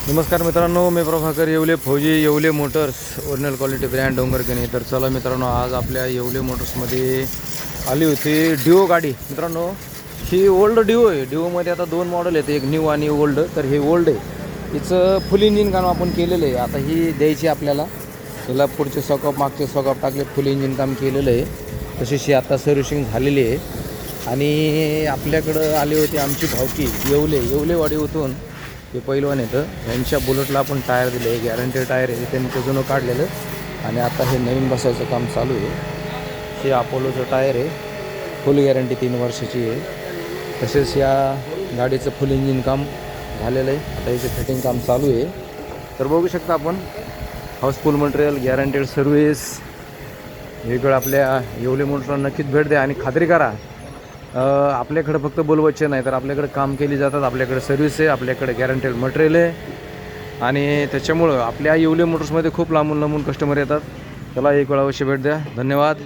नमस्कार मित्रांनो, मी Prabhakar Yewale, Fauji Yewale motors, original quality brand Dongargani. तर चला मित्रांनो, आज आपल्या येवले मोटर्समध्ये आली होती डिओ गाडी. मित्रांनो, ही ओल्ड डिओ आहे. डिओमध्ये आता दोन मॉडेल आहेत, एक न्यू आणि ओल्ड. तर हे ओल्ड आहे, हिचं फुल इंजिन काम आपण केलेलं आहे. आता ही द्यायची आपल्याला. हिला पुढचे सॉकअप मागचे सॉकअप टाकले, फुल इंजिन काम केलेलं आहे. तशीच ही आता सर्व्हिसिंग झालेली आहे. आणि आपल्याकडं आली होती आमची भावकी येवलेवाडी होतून. हे पहिलवान येतं, यांच्या बुलेटला आपण टायर दिले आहे, गॅरंटेड टायर आहे, त्यांनी जुनं काढलेलं. आणि आता हे नवीन बसायचं काम चालू आहे. हे अपोलोचं टायर आहे, फुल गॅरंटी 3 वर्षाची आहे. तसेच या गाडीचं फुल इंजिन काम झालेलं आहे. आता याचं फिटिंग काम चालू आहे. तर बघू शकता आपण, हाऊसफुल मटेरियल, गॅरंटेड सर्व्हिस. वेगळं आपल्या येवले मोटरला नक्कीच भेट द्या आणि खात्री करा. आपल्याकडे फक्त बोलवायचे नाही, तर आपल्याकडे काम केली जातात. आपल्याकडे सर्व्हिस आहे, आपल्याकडे गॅरंटेड मटेरियल आहे. आणि त्याच्यामुळं आपल्या येवले मोटर्समध्ये खूप लांबून कस्टमर येतात. चला एक वेळा अवश्य भेट द्या. धन्यवाद.